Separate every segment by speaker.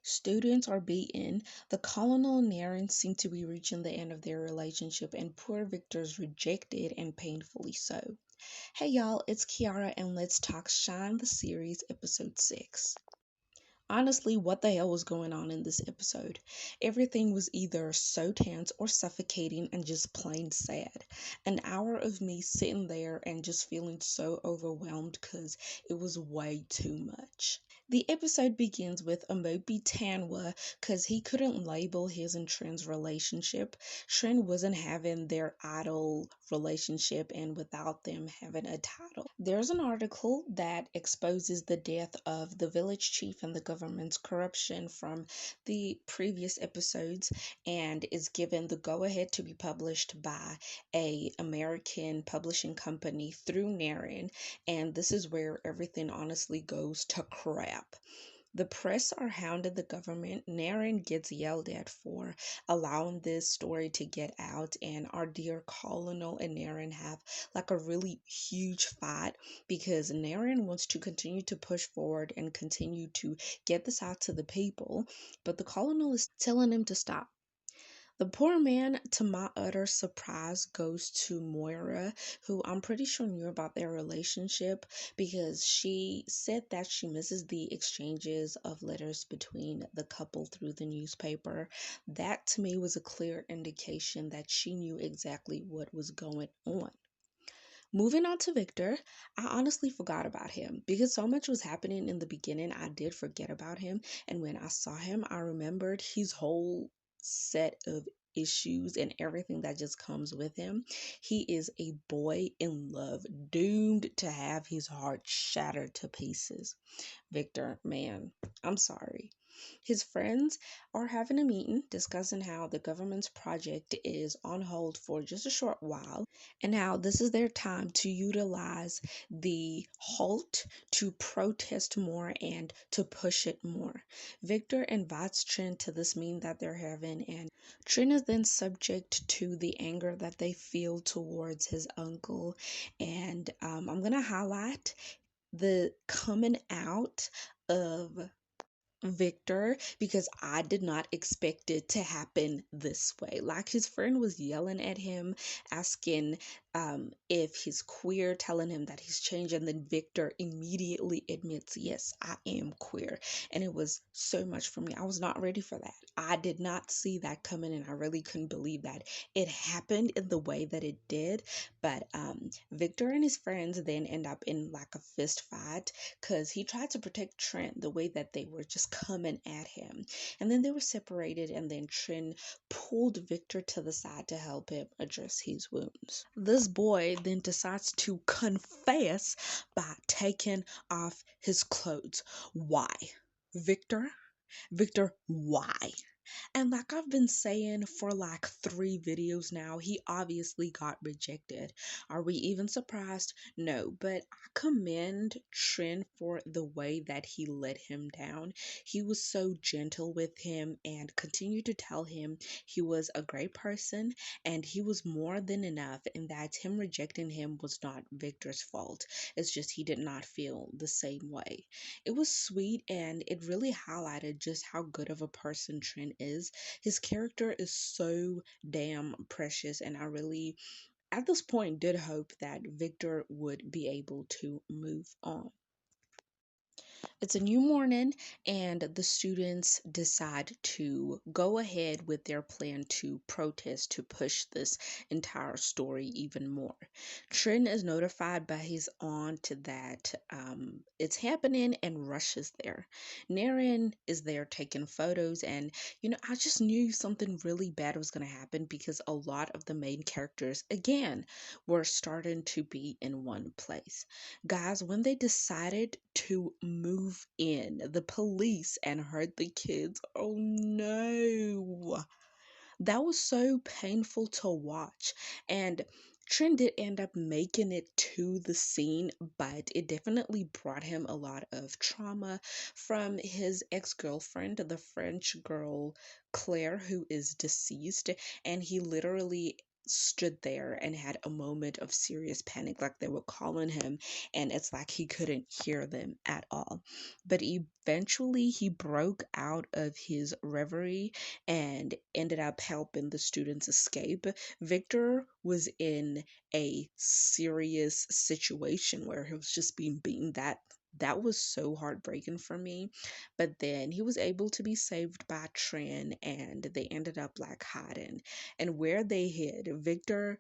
Speaker 1: Students are beaten, the Colonel and Naran seem to be reaching the end of their relationship, and poor Victor's rejected and painfully so. Hey y'all, it's Kiara, and let's talk Shine the Series, Episode 6. Honestly, what the hell was going on in this episode? Everything was either so tense or suffocating and just plain sad. An hour of me sitting there and just feeling so overwhelmed because it was way too much. The episode begins with Amobi Tanwa because he couldn't label his and Trin's relationship. Trin wasn't having their idol relationship and without them having a title. There's an article that exposes the death of the village chief and the government's corruption from the previous episodes and is given the go-ahead to be published by a American publishing company through Naran, and this is where everything honestly goes to crap. The press are hounding the government. Naran gets yelled at for allowing this story to get out, and our dear Colonel and Naran have like a really huge fight because Naran wants to continue to push forward and continue to get this out to the people, but the Colonel is telling him to stop. The poor man, to my utter surprise, goes to Moira, who I'm pretty sure knew about their relationship because she said that she misses the exchanges of letters between the couple through the newspaper. That to me was a clear indication that she knew exactly what was going on. Moving on to Victor, I honestly forgot about him because so much was happening in the beginning. I did forget about him, and when I saw him, I remembered his whole set of issues and everything that just comes with him. He is a boy in love, doomed to have his heart shattered to pieces. Victor, man, I'm sorry. His friends are having a meeting discussing how the government's project is on hold for just a short while and how this is their time to utilize the halt to protest more and to push it more. Victor invites Trin to this meeting that they're having, and Trin is then subject to the anger that they feel towards his uncle. And I'm going to highlight the coming out of Victor because I did not expect it to happen this way. Like his friend was yelling at him, asking if he's queer, telling him that he's changed, and then Victor immediately admits, yes, I am queer. And it was so much for me. I was not ready for that. I did not see that coming, and I really couldn't believe that it happened in the way that it did. But Victor and his friends then end up in like a fist fight because he tried to protect Trent the way that they were just coming at him. And then they were separated, and then Trin pulled Victor to the side to help him address his wounds. This boy then decides to confess by taking off his clothes. Why? Victor? Victor, why? And like I've been saying for like 3 videos now, he obviously got rejected. Are we even surprised? No, but I commend Trin for the way that he let him down. He was so gentle with him and continued to tell him he was a great person and he was more than enough, and that him rejecting him was not Victor's fault. It's just he did not feel the same way. It was sweet and it really highlighted just how good of a person Trin is. His character is so damn precious, and I really, at this point, did hope that Victor would be able to move on. It's a new morning, and the students decide to go ahead with their plan to protest to push this entire story even more. Trin is notified by his aunt that it's happening and rushes there. Naran is there taking photos, and I just knew something really bad was going to happen because a lot of the main characters, again, were starting to be in one place. Guys, when they decided to move in, the police, and hurt the kids, oh no. That was so painful to watch. And Trin did end up making it to the scene, but it definitely brought him a lot of trauma from his ex-girlfriend, the French girl Claire, who is deceased, and he literally stood there and had a moment of serious panic, like they were calling him, and it's like he couldn't hear them at all. But eventually, he broke out of his reverie and ended up helping the students escape. Victor was in a serious situation where he was just being beaten. That was so heartbreaking for me. But then he was able to be saved by Trin, and they ended up like hiding. And where they hid, Victor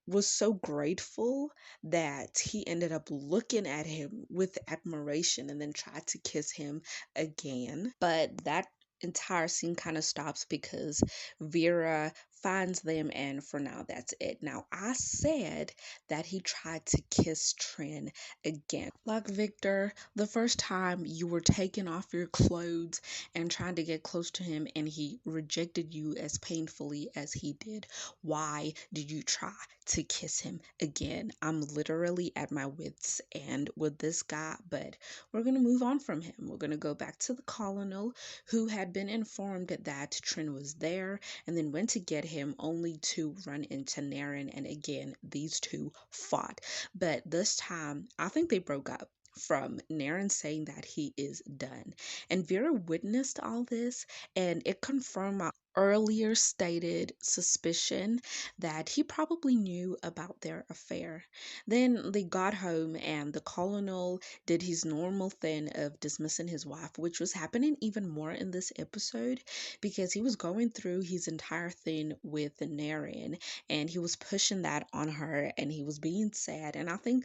Speaker 1: was so grateful that he ended up looking at him with admiration and then tried to kiss him again. But that entire scene kind of stops because Vera finds them, and for now, that's it. Now, I said that he tried to kiss Trin again. Like Victor, the first time you were taking off your clothes and trying to get close to him, and he rejected you as painfully as he did. Why did you try to kiss him again? I'm literally at my wits' end with this guy, but we're going to move on from him. We're going to go back to the colonel, who had been informed that Trin was there and then went to get him, only to run into Naran. And again, these two fought. But this time, I think they broke up from Naran saying that he is done. And Vera witnessed all this, and it confirmed my earlier stated suspicion that he probably knew about their affair. Then they got home, and the colonel did his normal thing of dismissing his wife, which was happening even more in this episode because he was going through his entire thing with the Naran, and he was pushing that on her, and he was being sad. And I think,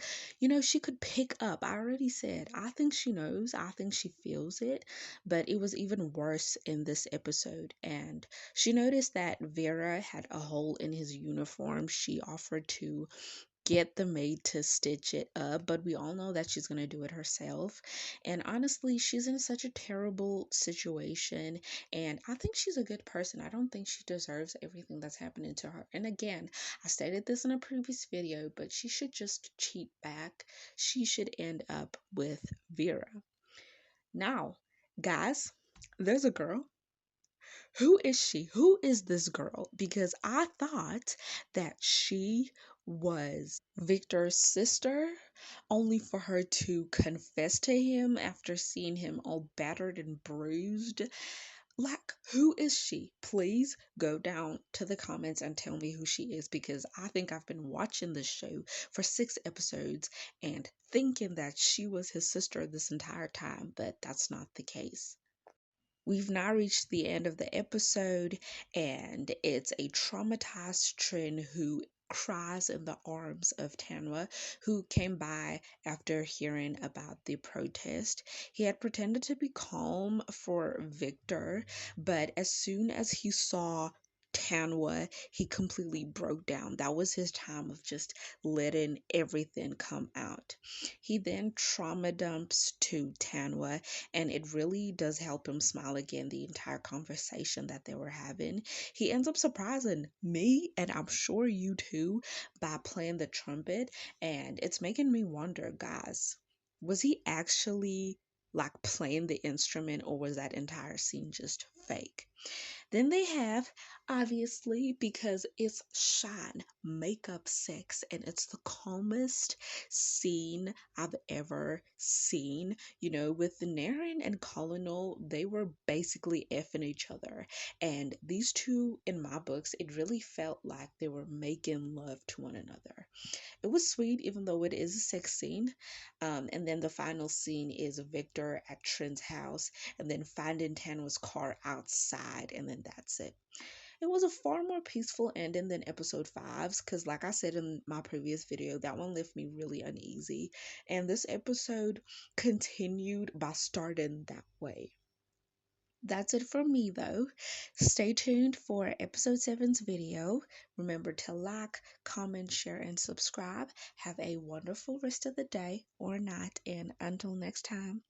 Speaker 1: she could pick up. I already said, I think she knows, I think she feels it, but it was even worse in this episode. And she noticed that Vera had a hole in his uniform. She offered to get the maid to stitch it up, but we all know that she's going to do it herself. And honestly, she's in such a terrible situation, and I think she's a good person. I don't think she deserves everything that's happening to her. And again, I stated this in a previous video, but she should just cheat back. She should end up with Vera. Now, guys, there's a girl. Who is she? Who is this girl? Because I thought that she was Victor's sister, only for her to confess to him after seeing him all battered and bruised. Like, who is she? Please go down to the comments and tell me who she is, because I think I've been watching this show for 6 episodes and thinking that she was his sister this entire time, but that's not the case. We've now reached the end of the episode, and it's a traumatized Trin who cries in the arms of Tanwa, who came by after hearing about the protest. He had pretended to be calm for Victor, but as soon as he saw Tanwa, he completely broke down. That was his time of just letting everything come out. He then trauma dumps to Tanwa, and it really does help him smile again, the entire conversation that they were having. He ends up surprising me, and I'm sure you too, by playing the trumpet. And it's making me wonder, guys, was he actually like playing the instrument, or was that entire scene just fake? Then they have, obviously, because it's shine, makeup, sex, and it's the calmest scene I've ever seen. With the Naran and Colonel, they were basically effing each other. And these two, in my books, it really felt like they were making love to one another. It was sweet, even though it is a sex scene. And then the final scene is Victor at Trin's house, and then finding Tanwa's car outside, and then that's it. It was a far more peaceful ending than episode 5's, because like I said in my previous video, that one left me really uneasy. And this episode continued by starting that way. That's it from me though. Stay tuned for episode 7's video. Remember to like, comment, share, and subscribe. Have a wonderful rest of the day or night, and until next time.